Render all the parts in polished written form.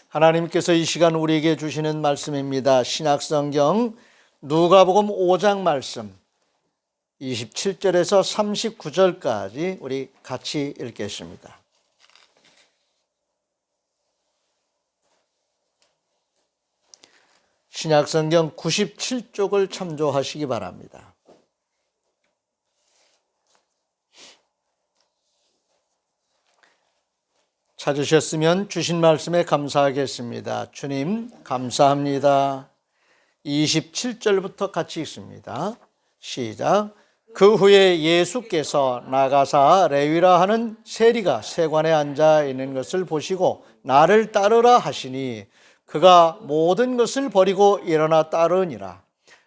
하나님께서 이 시간 우리에게 주시는 말씀입니다. 신약성경 누가복음 5장 말씀 27절에서 39절까지 우리 같이 읽겠습니다. 신약성경 97쪽을 참조하시기 바랍니다. 찾으셨으면 주신 말씀에 감사하겠습니다. 주님 감사합니다. 27절부터 같이 읽습니다. 시작. 그 후에 예수께서 나가사 레위라 하는 세리가 세관에 앉아 있는 것을 보시고 나를 따르라 하시니 그가 모든 것을 버리고 일어나 따르니라.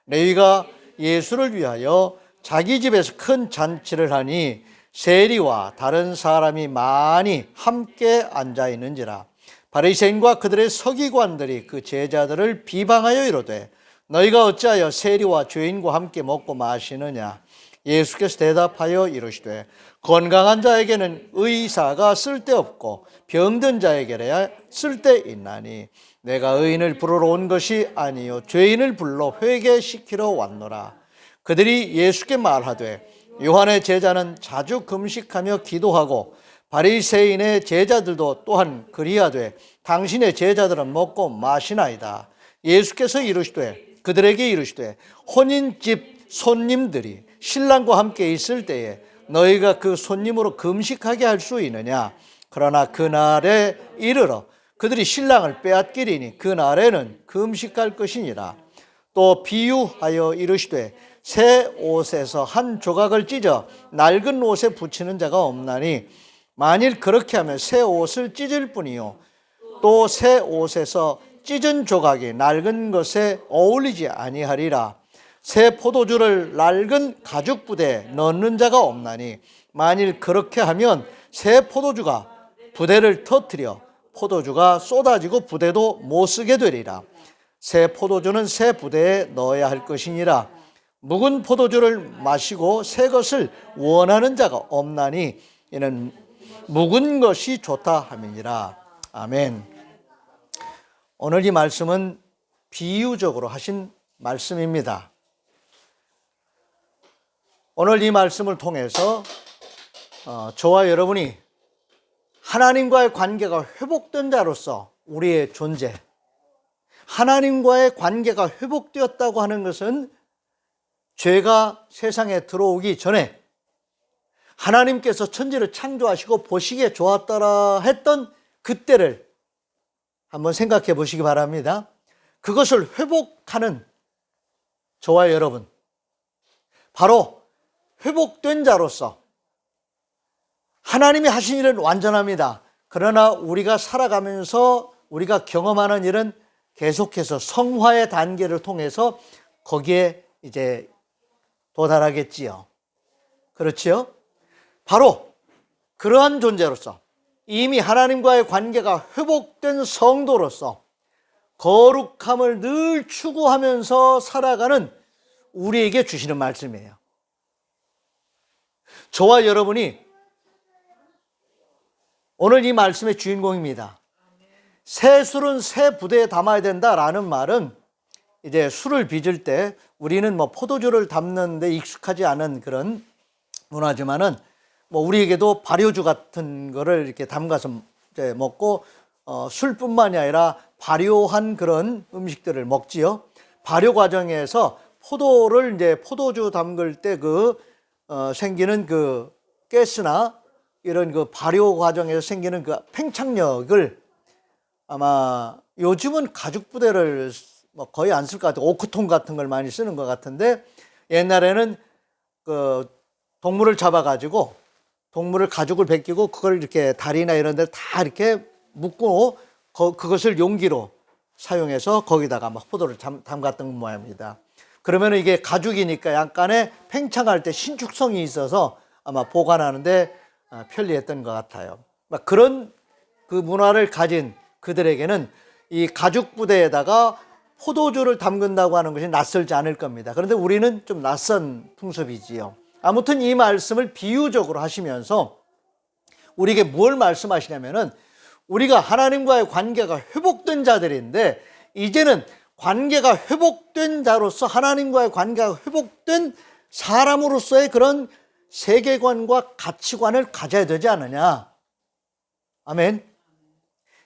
레위가 예수를 위하여 자기 집에서 큰 잔치를 하니 세리와 다른 사람이 많이 함께 앉아 있는지라. 바리새인과 그들의 서기관들이 그 제자들을 비방하여 이르되 너희가 어찌하여 세리와 죄인과 함께 먹고 마시느냐. 예수께서 대답하여 이르시되 건강한 자에게는 의사가 쓸데없고 병든 자에게야 쓸데있나니 내가 의인을 부르러 온 것이 아니요 죄인을 불러 회개시키러 왔노라. 그들이 예수께 말하되 요한의 제자는 자주 금식하며 기도하고 바리새인의 제자들도 또한 그리하되 당신의 제자들은 먹고 마시나이다. 예수께서 그들에게 이르시되 혼인집 손님들이 신랑과 함께 있을 때에 너희가 그 손님으로 금식하게 할 수 있느냐. 그러나 그날에 이르러 그들이 신랑을 빼앗기리니 그날에는 금식할 것이니라. 또 비유하여 이르시되 새 옷에서 한 조각을 찢어 낡은 옷에 붙이는 자가 없나니 만일 그렇게 하면 새 옷을 찢을 뿐이요 또 새 옷에서 찢은 조각이 낡은 것에 어울리지 아니하리라. 새 포도주를 낡은 가죽 부대에 넣는 자가 없나니 만일 그렇게 하면 새 포도주가 부대를 터뜨려 포도주가 쏟아지고 부대도 못 쓰게 되리라. 새 포도주는 새 부대에 넣어야 할 것이니라. 묵은 포도주를 마시고 새 것을 원하는 자가 없나니 이는 묵은 것이 좋다 함이니라. 아멘. 오늘 이 말씀은 비유적으로 하신 말씀입니다. 오늘 이 말씀을 통해서 저와 여러분이 하나님과의 관계가 회복된 자로서 우리의 존재, 하나님과의 관계가 회복되었다고 하는 것은 죄가 세상에 들어오기 전에 하나님께서 천지를 창조하시고 보시기에 좋았더라 했던 그때를 한번 생각해 보시기 바랍니다. 그것을 회복하는 저와 여러분, 바로 회복된 자로서 하나님이 하신 일은 완전합니다. 그러나 우리가 살아가면서 우리가 경험하는 일은 계속해서 성화의 단계를 통해서 거기에 이제 도달하겠지요. 그렇지요? 바로 그러한 존재로서 이미 하나님과의 관계가 회복된 성도로서 거룩함을 늘 추구하면서 살아가는 우리에게 주시는 말씀이에요. 저와 여러분이 오늘 이 말씀의 주인공입니다. 새 술은 새 부대에 담아야 된다라는 말은 이제 술을 빚을 때 우리는 포도주를 담는데 익숙하지 않은 그런 문화지만은 우리에게도 발효주 같은 거를 이렇게 담가서 이제 먹고 술뿐만이 아니라 발효한 그런 음식들을 먹지요. 발효 과정에서 포도를 이제 포도주 담글 때 생기는 그 가스나 이런 그 발효 과정에서 생기는 그 팽창력을 아마 요즘은 가죽 부대를 거의 안 쓸 것 같아요. 오크통 같은 걸 많이 쓰는 것 같은데 옛날에는 그 동물을 잡아가지고 동물을 가죽을 벗기고 그걸 이렇게 다리나 이런 데 다 이렇게 묶고 그것을 용기로 사용해서 거기다가 포도를 담갔던 모양입니다. 그러면 이게 가죽이니까 약간의 팽창할 때 신축성이 있어서 아마 보관하는데 편리했던 것 같아요. 그런 그 문화를 가진 그들에게는 이 가죽 부대에다가 포도주를 담근다고 하는 것이 낯설지 않을 겁니다. 그런데 우리는 좀 낯선 풍습이지요. 아무튼 이 말씀을 비유적으로 하시면서 우리에게 뭘 말씀하시냐면은 우리가 하나님과의 관계가 회복된 자들인데, 이제는 관계가 회복된 자로서, 하나님과의 관계가 회복된 사람으로서의 그런 세계관과 가치관을 가져야 되지 않느냐. 아멘.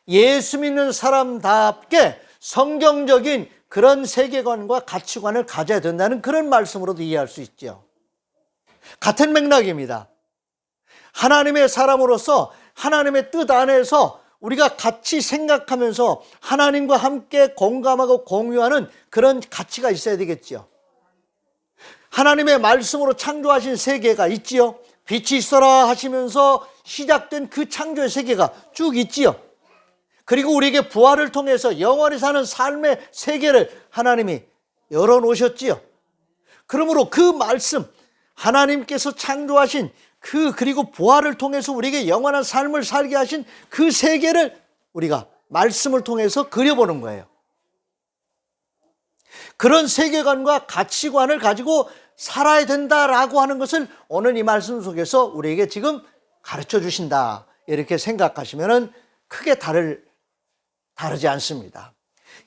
예수 믿는 사람답게 성경적인 그런 세계관과 가치관을 가져야 된다는 그런 말씀으로도 이해할 수 있죠. 같은 맥락입니다. 하나님의 사람으로서 하나님의 뜻 안에서 우리가 같이 생각하면서 하나님과 함께 공감하고 공유하는 그런 가치가 있어야 되겠지요. 하나님의 말씀으로 창조하신 세계가 있지요. 빛이 있어라 하시면서 시작된 그 창조의 세계가 쭉 있지요. 그리고 우리에게 부활을 통해서 영원히 사는 삶의 세계를 하나님이 열어놓으셨지요. 그러므로 그 말씀, 하나님께서 창조하신 그리고 부활을 통해서 우리에게 영원한 삶을 살게 하신 그 세계를 우리가 말씀을 통해서 그려보는 거예요. 그런 세계관과 가치관을 가지고 살아야 된다라고 하는 것을 오늘 이 말씀 속에서 우리에게 지금 가르쳐 주신다, 이렇게 생각하시면 크게 다르지 않습니다.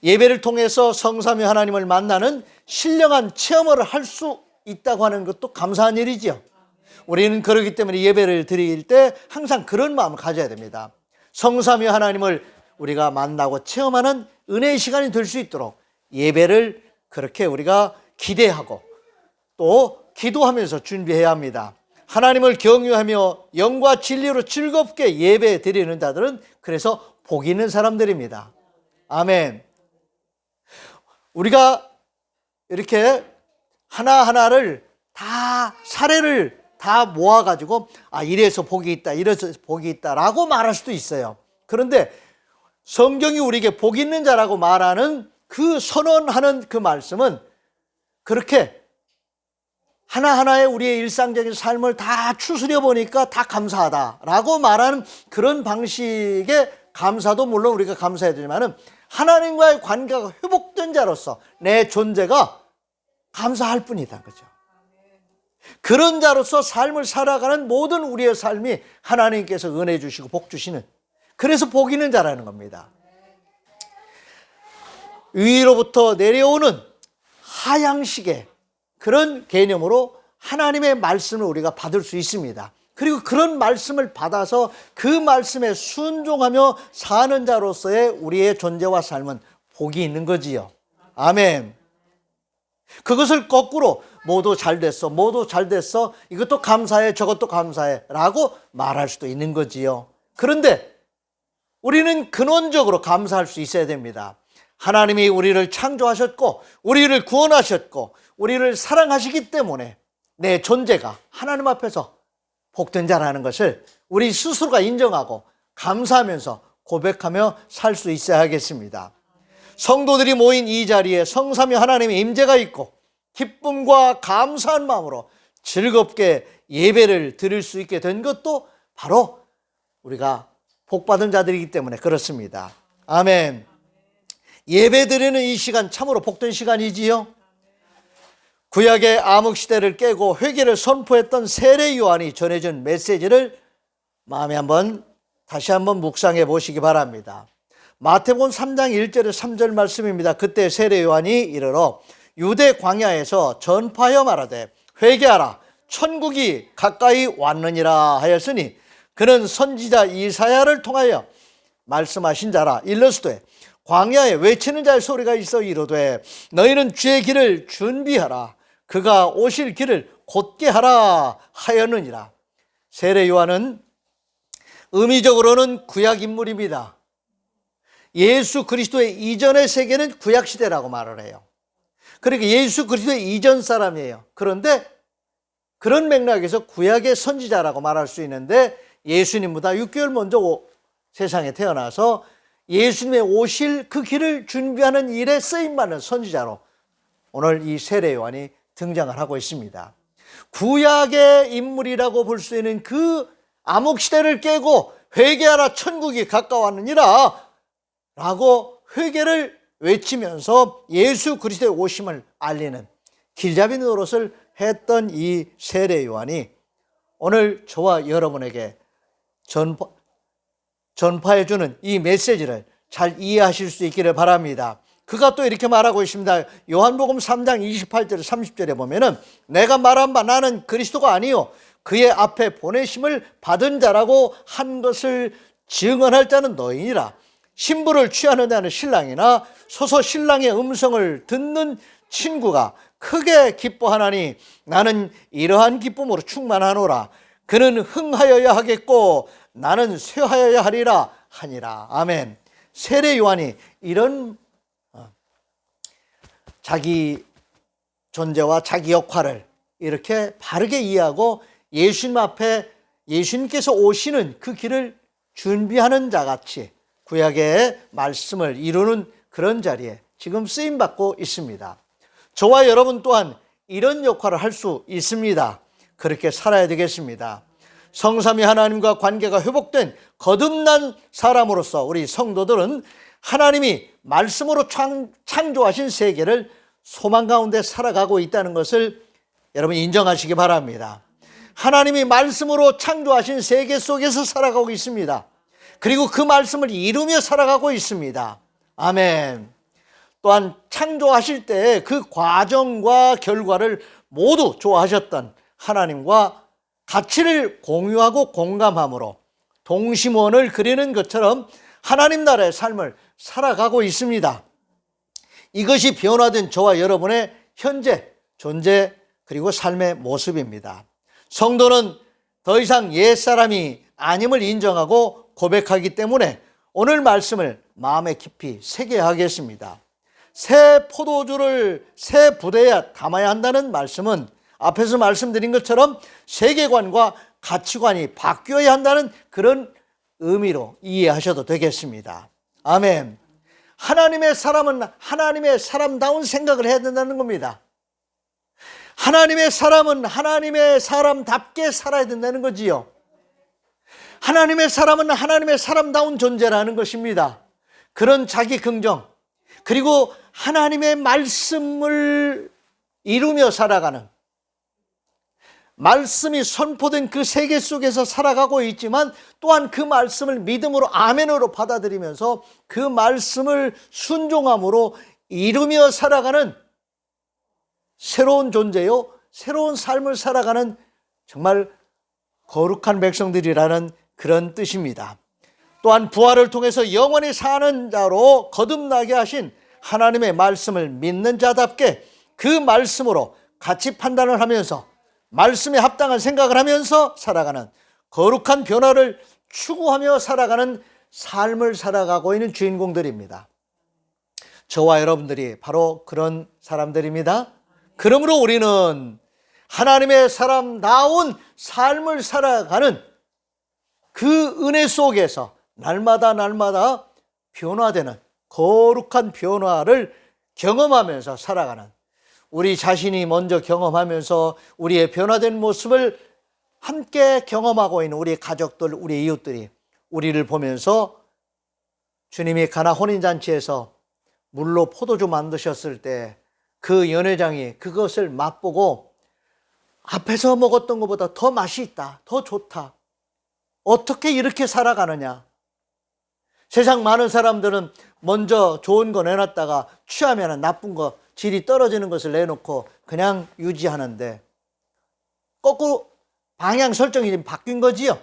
예배를 통해서 성삼위 하나님을 만나는 신령한 체험을 할 수 있다고 하는 것도 감사한 일이지요. 우리는 그렇기 때문에 예배를 드릴 때 항상 그런 마음을 가져야 됩니다. 성삼위 하나님을 우리가 만나고 체험하는 은혜의 시간이 될 수 있도록 예배를 그렇게 우리가 기대하고 또 기도하면서 준비해야 합니다. 하나님을 경유하며 영과 진리로 즐겁게 예배 드리는 자들은 그래서 복 있는 사람들입니다. 아멘. 우리가 이렇게 하나하나를 다 사례를 다 모아가지고 이래서 복이 있다, 이래서 복이 있다라고 말할 수도 있어요. 그런데 성경이 우리에게 복 있는 자라고 말하는 그 선언하는 그 말씀은 그렇게 하나하나의 우리의 일상적인 삶을 다 추스려 보니까 다 감사하다라고 말하는 그런 방식의 감사도 물론 우리가 감사해야 되지만 하나님과의 관계가 회복된 자로서 내 존재가 감사할 뿐이다, 그죠? 그런 자로서 삶을 살아가는 모든 우리의 삶이 하나님께서 은혜 주시고 복 주시는, 그래서 복 있는 자라는 겁니다. 위로부터 내려오는 하향식의 그런 개념으로 하나님의 말씀을 우리가 받을 수 있습니다. 그리고 그런 말씀을 받아서 그 말씀에 순종하며 사는 자로서의 우리의 존재와 삶은 복이 있는 거지요. 아멘. 그것을 거꾸로 모두 잘 됐어, 모두 잘 됐어, 이것도 감사해, 저것도 감사해 라고 말할 수도 있는 거지요. 그런데 우리는 근원적으로 감사할 수 있어야 됩니다. 하나님이 우리를 창조하셨고 우리를 구원하셨고 우리를 사랑하시기 때문에 내 존재가 하나님 앞에서 복된 자라는 것을 우리 스스로가 인정하고 감사하면서 고백하며 살 수 있어야 하겠습니다. 성도들이 모인 이 자리에 성삼위 하나님의 임재가 있고 기쁨과 감사한 마음으로 즐겁게 예배를 드릴 수 있게 된 것도 바로 우리가 복받은 자들이기 때문에 그렇습니다. 아멘. 예배 드리는 이 시간 참으로 복된 시간이지요. 구약의 암흑시대를 깨고 회개를 선포했던 세례 요한이 전해준 메시지를 마음에 다시 한번 묵상해 보시기 바랍니다. 마태복음 3장 1절에 3절 말씀입니다. 그때 세례 요한이 이르러 유대 광야에서 전파하여 말하되 회개하라, 천국이 가까이 왔느니라 하였으니 그는 선지자 이사야를 통하여 말씀하신 자라. 일러스되 광야에 외치는 자의 소리가 있어 이르되 너희는 주의 길을 준비하라, 그가 오실 길을 곧게 하라 하였느니라. 세례 요한은 의미적으로는 구약 인물입니다. 예수 그리스도의 이전의 세계는 구약 시대라고 말을 해요. 그러니까 예수 그리스도의 이전 사람이에요. 그런데 그런 맥락에서 구약의 선지자라고 말할 수 있는데 예수님보다 6개월 먼저 세상에 태어나서 예수님의 오실 그 길을 준비하는 일에 쓰임받는 선지자로 오늘 이 세례 요한이 등장을 하고 있습니다. 구약의 인물이라고 볼 수 있는 그 암흑시대를 깨고 회개하라, 천국이 가까웠느니라 라고 회개를 외치면서 예수 그리스도의 오심을 알리는 길잡이 노릇을 했던 이 세례 요한이 오늘 저와 여러분에게 전파해주는 이 메시지를 잘 이해하실 수 있기를 바랍니다. 그가 또 이렇게 말하고 있습니다. 요한복음 3장 28절 30절에 보면은 내가 말한 바 나는 그리스도가 아니요 그의 앞에 보내심을 받은 자라고 한 것을 증언할 자는 너희니라. 신부를 취하는 자는 신랑이나 소서 신랑의 음성을 듣는 친구가 크게 기뻐하나니 나는 이러한 기쁨으로 충만하노라. 그는 흥하여야 하겠고 나는 쇠하여야 하리라 하니라. 아멘. 세례 요한이 이런 자기 존재와 자기 역할을 이렇게 바르게 이해하고 예수님 앞에 예수님께서 오시는 그 길을 준비하는 자같이 구약의 말씀을 이루는 그런 자리에 지금 쓰임받고 있습니다. 저와 여러분 또한 이런 역할을 할 수 있습니다. 그렇게 살아야 되겠습니다. 성삼위 하나님과 관계가 회복된 거듭난 사람으로서 우리 성도들은 하나님이 말씀으로 창조하신 세계를 소망 가운데 살아가고 있다는 것을 여러분 인정하시기 바랍니다. 하나님이 말씀으로 창조하신 세계 속에서 살아가고 있습니다. 그리고 그 말씀을 이루며 살아가고 있습니다. 아멘. 또한 창조하실 때 그 과정과 결과를 모두 좋아하셨던 하나님과 가치를 공유하고 공감함으로 동심원을 그리는 것처럼 하나님 나라의 삶을 살아가고 있습니다. 이것이 변화된 저와 여러분의 현재 존재 그리고 삶의 모습입니다. 성도는 더 이상 옛사람이 아님을 인정하고 고백하기 때문에 오늘 말씀을 마음에 깊이 새겨야 하겠습니다. 새 포도주를 새 부대에 담아야 한다는 말씀은 앞에서 말씀드린 것처럼 세계관과 가치관이 바뀌어야 한다는 그런 의미로 이해하셔도 되겠습니다. 아멘. 하나님의 사람은 하나님의 사람다운 생각을 해야 된다는 겁니다. 하나님의 사람은 하나님의 사람답게 살아야 된다는 거지요. 하나님의 사람은 하나님의 사람다운 존재라는 것입니다. 그런 자기 긍정, 그리고 하나님의 말씀을 이루며 살아가는, 말씀이 선포된 그 세계 속에서 살아가고 있지만 또한 그 말씀을 믿음으로 아멘으로 받아들이면서 그 말씀을 순종함으로 이루며 살아가는 새로운 존재요, 새로운 삶을 살아가는 정말 거룩한 백성들이라는 그런 뜻입니다. 또한 부활을 통해서 영원히 사는 자로 거듭나게 하신 하나님의 말씀을 믿는 자답게 그 말씀으로 가치 판단을 하면서 말씀에 합당한 생각을 하면서 살아가는 거룩한 변화를 추구하며 살아가는 삶을 살아가고 있는 주인공들입니다. 저와 여러분들이 바로 그런 사람들입니다. 그러므로 우리는 하나님의 사람다운 삶을 살아가는 그 은혜 속에서 날마다 변화되는 거룩한 변화를 경험하면서 살아가는, 우리 자신이 먼저 경험하면서 우리의 변화된 모습을 함께 경험하고 있는 우리 가족들, 우리 이웃들이 우리를 보면서 주님이 가나 혼인잔치에서 물로 포도주 만드셨을 때 그 연회장이 그것을 맛보고 앞에서 먹었던 것보다 더 맛이 있다, 더 좋다, 어떻게 이렇게 살아가느냐. 세상 많은 사람들은 먼저 좋은 거 내놨다가 취하면 나쁜 거, 질이 떨어지는 것을 내놓고 그냥 유지하는데 거꾸로 방향 설정이 좀 바뀐 거지요.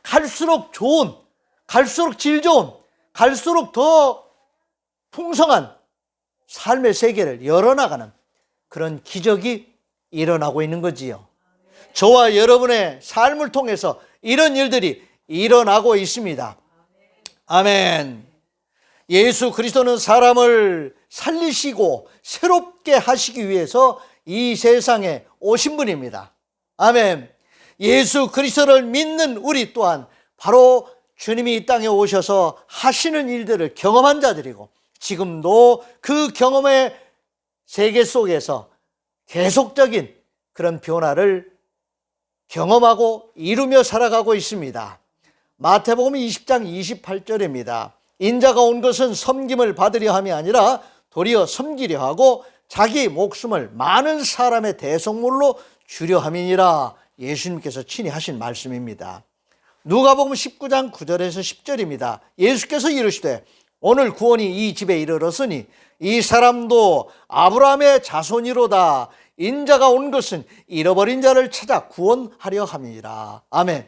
갈수록 좋은, 갈수록 질 좋은, 갈수록 더 풍성한 삶의 세계를 열어나가는 그런 기적이 일어나고 있는 거지요. 저와 여러분의 삶을 통해서 이런 일들이 일어나고 있습니다. 아멘. 예수 그리스도는 사람을 살리시고 새롭게 하시기 위해서 이 세상에 오신 분입니다. 아멘. 예수 그리스도를 믿는 우리 또한 바로 주님이 이 땅에 오셔서 하시는 일들을 경험한 자들이고 지금도 그 경험의 세계 속에서 계속적인 그런 변화를 경험하고 이루며 살아가고 있습니다. 마태복음 20장 28절입니다. 인자가 온 것은 섬김을 받으려 함이 아니라 도리어 섬기려 하고 자기 목숨을 많은 사람의 대속물로 주려 함이니라. 예수님께서 친히 하신 말씀입니다. 누가복음 19장 9절에서 10절입니다. 예수께서 이르시되 오늘 구원이 이 집에 이르렀으니 이 사람도 아브라함의 자손이로다. 인자가 온 것은 잃어버린 자를 찾아 구원하려 함이니라. 아멘.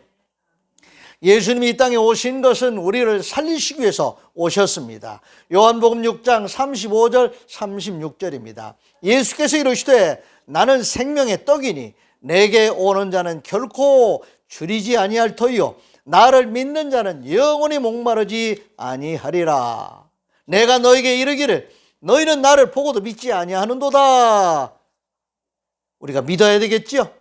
예수님이 이 땅에 오신 것은 우리를 살리시기 위해서 오셨습니다. 요한복음 6장 35절 36절입니다. 예수께서 이르시되 나는 생명의 떡이니 내게 오는 자는 결코 줄이지 아니할 터이요 나를 믿는 자는 영원히 목마르지 아니하리라. 내가 너에게 이르기를 너희는 나를 보고도 믿지 아니하는도다. 우리가 믿어야 되겠지요.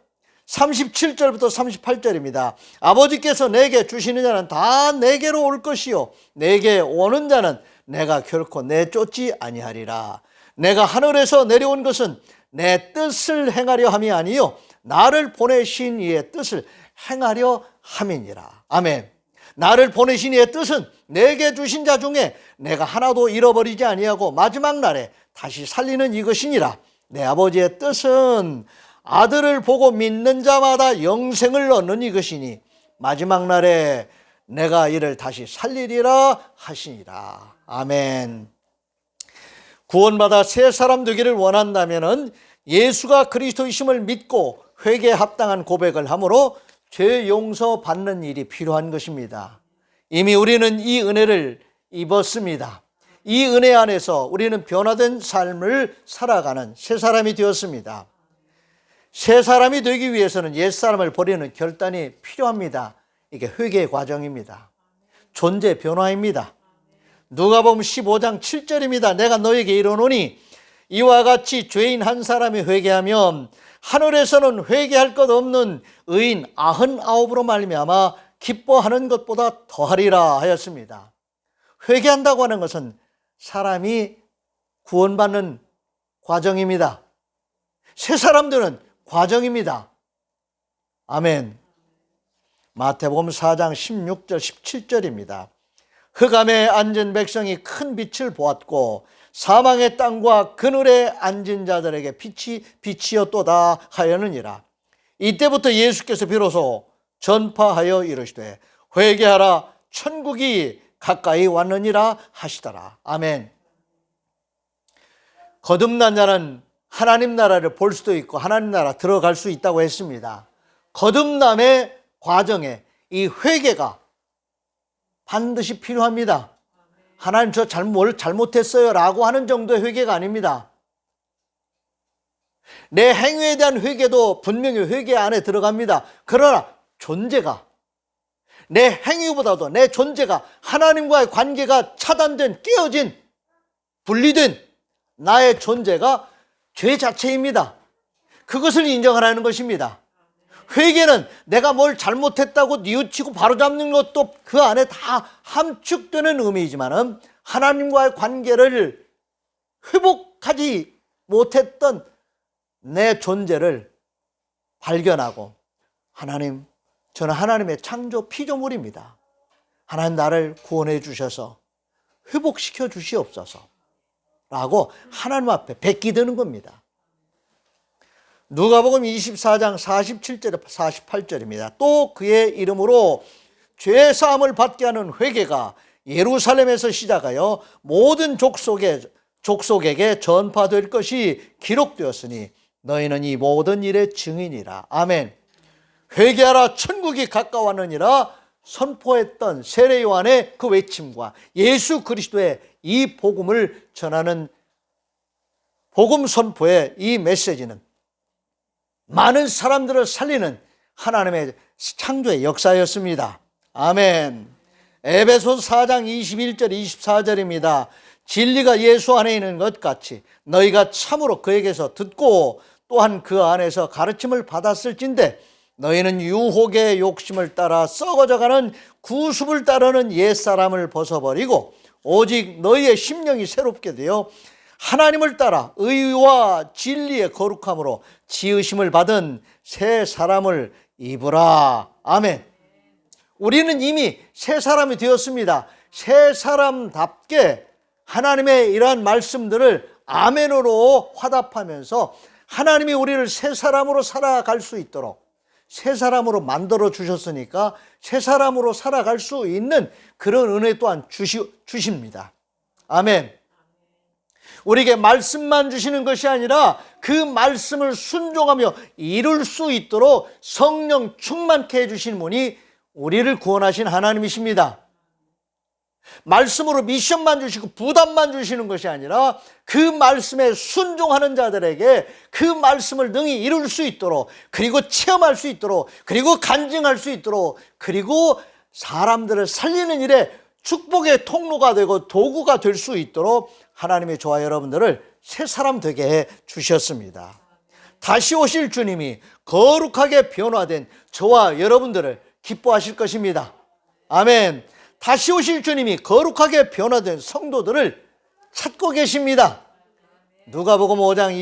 37절부터 38절입니다. 아버지께서 내게 주시는 자는 다 내게로 올 것이요 내게 오는 자는 내가 결코 내쫓지 아니하리라. 내가 하늘에서 내려온 것은 내 뜻을 행하려 함이 아니요 나를 보내신 이의 뜻을 행하려 함이니라. 아멘. 나를 보내신 이의 뜻은 내게 주신 자 중에 내가 하나도 잃어버리지 아니하고 마지막 날에 다시 살리는 이것이니라. 내 아버지의 뜻은 아들을 보고 믿는 자마다 영생을 얻는 이것이니 마지막 날에 내가 이를 다시 살리리라 하시니라. 아멘. 구원받아 새 사람 되기를 원한다면 예수가 그리스도이심을 믿고 회개에 합당한 고백을 함으로 죄 용서 받는 일이 필요한 것입니다. 이미 우리는 이 은혜를 입었습니다. 이 은혜 안에서 우리는 변화된 삶을 살아가는 새 사람이 되었습니다. 새 사람이 되기 위해서는 옛 사람을 버리는 결단이 필요합니다. 이게 회개의 과정입니다. 존재 변화입니다. 누가복음 15장 7절입니다. 내가 너에게 이르노니 이와 같이 죄인 한 사람이 회개하면 하늘에서는 회개할 것 없는 의인 99으로 말미암아 기뻐하는 것보다 더하리라 하였습니다. 회개한다고 하는 것은 사람이 구원받는 과정입니다. 새 사람 되는 과정입니다. 아멘. 마태복음 4장 16절 17절입니다. 흑암에 앉은 백성이 큰 빛을 보았고 사망의 땅과 그늘에 앉은 자들에게 빛이 빛이었도다 하였느니라. 이때부터 예수께서 비로소 전파하여 이르시되 회개하라 천국이 가까이 왔느니라 하시더라. 아멘. 거듭난 자는 하나님 나라를 볼 수도 있고 하나님 나라 들어갈 수 있다고 했습니다. 거듭남의 과정에 이 회개가 반드시 필요합니다. 하나님 저 뭘 잘못했어요 라고 하는 정도의 회개가 아닙니다. 내 행위에 대한 회개도 분명히 회개 안에 들어갑니다. 그러나 존재가 내 행위보다도 내 존재가 하나님과의 관계가 차단된 깨어진 분리된 나의 존재가 죄 자체입니다. 그것을 인정하라는 것입니다. 회개는 내가 뭘 잘못했다고 뉘우치고 바로잡는 것도 그 안에 다 함축되는 의미이지만 하나님과의 관계를 회복하지 못했던 내 존재를 발견하고 하나님, 저는 하나님의 창조 피조물입니다. 하나님 나를 구원해 주셔서 회복시켜 주시옵소서 라고 하나님 앞에 베끼드는 겁니다. 누가복음 24장 47절에 48절입니다. 또 그의 이름으로 죄사함을 받게 하는 회개가 예루살렘에서 시작하여 모든 족속에게 전파될 것이 기록되었으니 너희는 이 모든 일의 증인이라. 아멘. 회개하라 천국이 가까웠느니라 선포했던 세례 요한의 그 외침과 예수 그리스도의 이 복음을 전하는 복음 선포의 이 메시지는 많은 사람들을 살리는 하나님의 창조의 역사였습니다. 아멘. 에베소서 4장 21절 24절입니다. 진리가 예수 안에 있는 것 같이 너희가 참으로 그에게서 듣고 또한 그 안에서 가르침을 받았을진데 너희는 유혹의 욕심을 따라 썩어져가는 구습을 따르는 옛사람을 벗어버리고 오직 너희의 심령이 새롭게 되어 하나님을 따라 의와 진리의 거룩함으로 지으심을 받은 새 사람을 입으라. 아멘. 우리는 이미 새 사람이 되었습니다. 새 사람답게 하나님의 이러한 말씀들을 아멘으로 화답하면서 하나님이 우리를 새 사람으로 살아갈 수 있도록 새 사람으로 만들어 주셨으니까 새 사람으로 살아갈 수 있는 그런 은혜 또한 주십니다. 아멘. 우리에게 말씀만 주시는 것이 아니라 그 말씀을 순종하며 이룰 수 있도록 성령 충만케 해주신 분이 우리를 구원하신 하나님이십니다. 말씀으로 미션만 주시고 부담만 주시는 것이 아니라 그 말씀에 순종하는 자들에게 그 말씀을 능히 이룰 수 있도록, 그리고 체험할 수 있도록, 그리고 간증할 수 있도록, 그리고 사람들을 살리는 일에 축복의 통로가 되고 도구가 될 수 있도록 하나님의 저와 여러분들을 새 사람 되게 해 주셨습니다. 다시 오실 주님이 거룩하게 변화된 저와 여러분들을 기뻐하실 것입니다. 아멘. 다시 오실 주님이 거룩하게 변화된 성도들을 찾고 계십니다. 누가복음 5장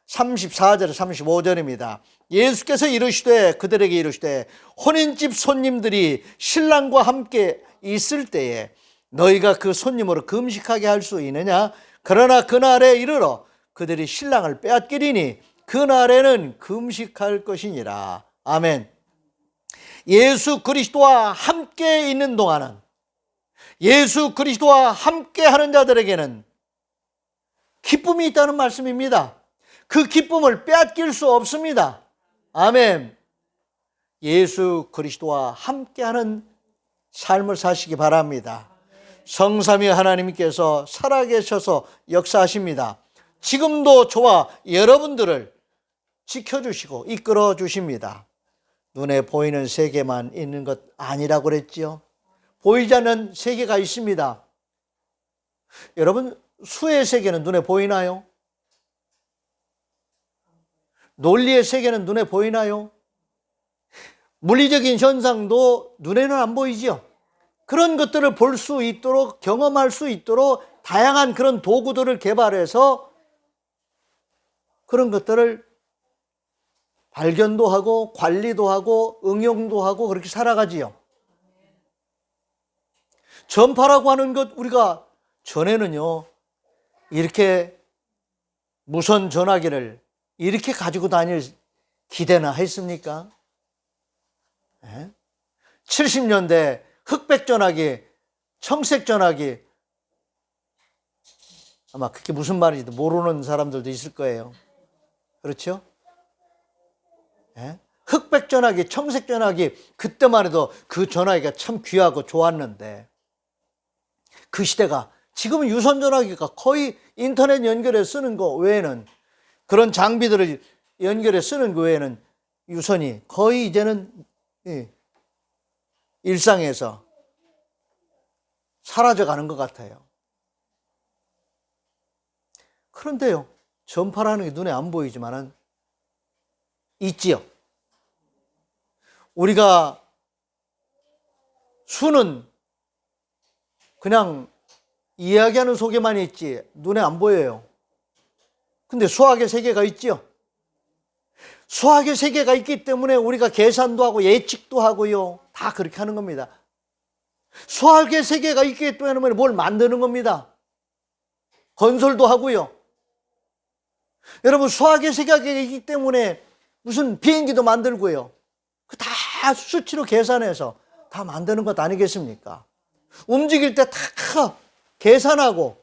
34절 35절입니다. 예수께서 이르시되 그들에게 이르시되 혼인집 손님들이 신랑과 함께 있을 때에 너희가 그 손님으로 금식하게 할 수 있느냐? 그러나 그날에 이르러 그들이 신랑을 빼앗기리니 그날에는 금식할 것이니라. 아멘. 예수 그리스도와 함께 있는 동안은, 예수 그리스도와 함께 하는 자들에게는 기쁨이 있다는 말씀입니다. 그 기쁨을 빼앗길 수 없습니다. 아멘. 예수 그리스도와 함께하는 삶을 사시기 바랍니다. 성삼위 하나님께서 살아계셔서 역사하십니다. 지금도 저와 여러분들을 지켜주시고 이끌어 주십니다. 눈에 보이는 세계만 있는 것 아니라고 그랬지요. 보이지 않는 세계가 있습니다. 여러분, 수의 세계는 눈에 보이나요? 논리의 세계는 눈에 보이나요? 물리적인 현상도 눈에는 안 보이지요. 그런 것들을 볼 수 있도록, 경험할 수 있도록 다양한 그런 도구들을 개발해서 그런 것들을 발견도 하고 관리도 하고 응용도 하고 그렇게 살아가지요. 전파라고 하는 것, 우리가 전에는요 이렇게 무선 전화기를 이렇게 가지고 다닐 기대나 했습니까? 70년대 흑백 전화기, 청색 전화기, 아마 그게 무슨 말인지도 모르는 사람들도 있을 거예요. 그렇죠? 흑백 전화기, 청색 전화기, 그때만 해도 그 전화기가 참 귀하고 좋았는데 그 시대가, 지금은 유선 전화기가 거의 인터넷 연결해 쓰는 거 외에는, 그런 장비들을 연결해 쓰는 거 외에는 유선이 거의 이제는 일상에서 사라져가는 것 같아요. 그런데요, 전파라는 게 눈에 안 보이지만은 있지요. 우리가 수는 그냥 이야기하는 속에만 있지 눈에 안 보여요. 근데 수학의 세계가 있지요. 수학의 세계가 있기 때문에 우리가 계산도 하고 예측도 하고요, 다 그렇게 하는 겁니다. 수학의 세계가 있기 때문에 뭘 만드는 겁니다. 건설도 하고요. 여러분, 수학의 세계가 있기 때문에 무슨 비행기도 만들고요, 다 수치로 계산해서 다 만드는 것 아니겠습니까? 움직일 때 다 계산하고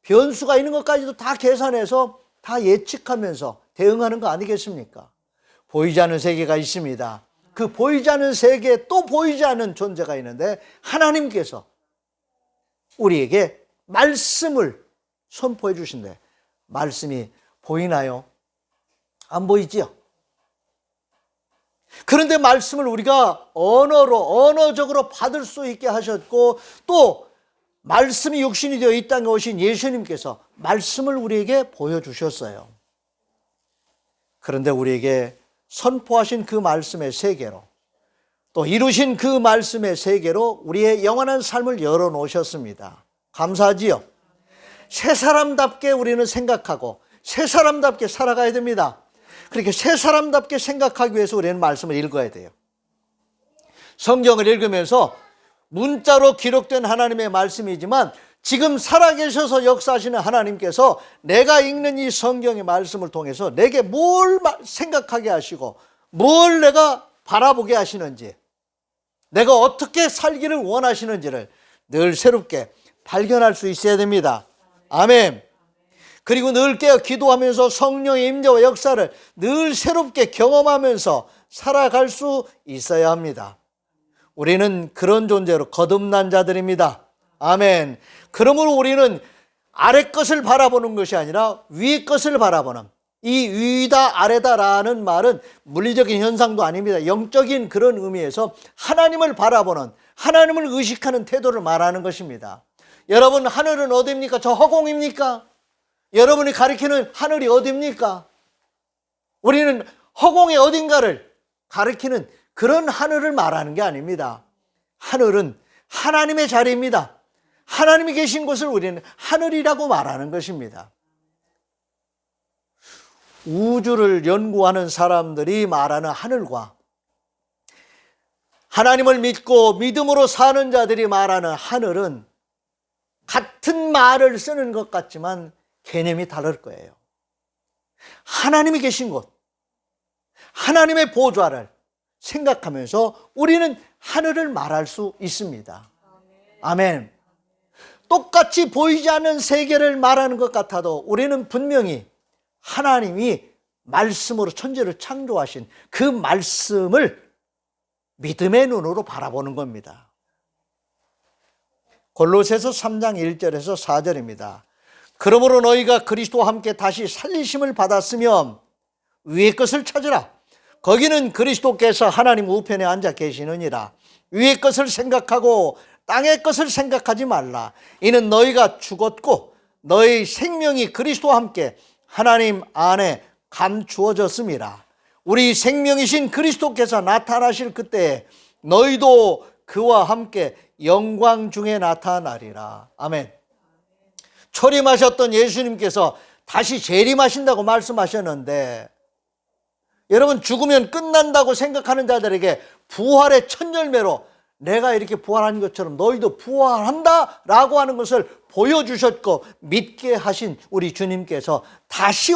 변수가 있는 것까지도 다 계산해서 다 예측하면서 대응하는 거 아니겠습니까? 보이지 않는 세계가 있습니다. 그 보이지 않는 세계에 또 보이지 않는 존재가 있는데, 하나님께서 우리에게 말씀을 선포해 주신대. 말씀이 보이나요? 안 보이지요? 그런데 말씀을 우리가 언어적으로 받을 수 있게 하셨고, 또 말씀이 육신이 되어 이 땅에 오신 예수님께서 말씀을 우리에게 보여주셨어요. 그런데 우리에게 선포하신 그 말씀의 세계로, 또 이루신 그 말씀의 세계로 우리의 영원한 삶을 열어놓으셨습니다. 감사하지요? 새 사람답게 우리는 생각하고 새 사람답게 살아가야 됩니다. 그렇게 새 사람답게 생각하기 위해서 우리는 말씀을 읽어야 돼요. 성경을 읽으면서 문자로 기록된 하나님의 말씀이지만, 지금 살아계셔서 역사하시는 하나님께서 내가 읽는 이 성경의 말씀을 통해서 내게 뭘 생각하게 하시고 뭘 내가 바라보게 하시는지, 내가 어떻게 살기를 원하시는지를 늘 새롭게 발견할 수 있어야 됩니다. 아멘. 그리고 늘 깨어 기도하면서 성령의 임재와 역사를 늘 새롭게 경험하면서 살아갈 수 있어야 합니다. 우리는 그런 존재로 거듭난 자들입니다. 아멘. 그러므로 우리는 아래 것을 바라보는 것이 아니라 위 것을 바라보는, 이 위다 아래다라는 말은 물리적인 현상도 아닙니다. 영적인 그런 의미에서 하나님을 바라보는, 하나님을 의식하는 태도를 말하는 것입니다. 여러분, 하늘은 어디입니까? 저 허공입니까? 여러분이 가리키는 하늘이 어디입니까? 우리는 허공의 어딘가를 가리키는 그런 하늘을 말하는 게 아닙니다. 하늘은 하나님의 자리입니다. 하나님이 계신 곳을 우리는 하늘이라고 말하는 것입니다. 우주를 연구하는 사람들이 말하는 하늘과 하나님을 믿고 믿음으로 사는 자들이 말하는 하늘은 같은 말을 쓰는 것 같지만 개념이 다를 거예요. 하나님이 계신 곳, 하나님의 보좌를 생각하면서 우리는 하늘을 말할 수 있습니다. 아멘. 똑같이 보이지 않는 세계를 말하는 것 같아도 우리는 분명히 하나님이 말씀으로 천지를 창조하신 그 말씀을 믿음의 눈으로 바라보는 겁니다. 골로새서 3장 1절에서 4절입니다. 그러므로 너희가 그리스도와 함께 다시 살리심을 받았으면 위의 것을 찾으라. 거기는 그리스도께서 하나님 우편에 앉아 계시느니라. 위의 것을 생각하고 땅의 것을 생각하지 말라. 이는 너희가 죽었고 너희 생명이 그리스도와 함께 하나님 안에 감추어졌음이라. 우리 생명이신 그리스도께서 나타나실 그때에 너희도 그와 함께 영광 중에 나타나리라. 아멘. 초림하셨던 예수님께서 다시 재림하신다고 말씀하셨는데, 여러분, 죽으면 끝난다고 생각하는 자들에게 부활의 첫 열매로 내가 이렇게 부활한 것처럼 너희도 부활한다 라고 하는 것을 보여주셨고 믿게 하신 우리 주님께서 다시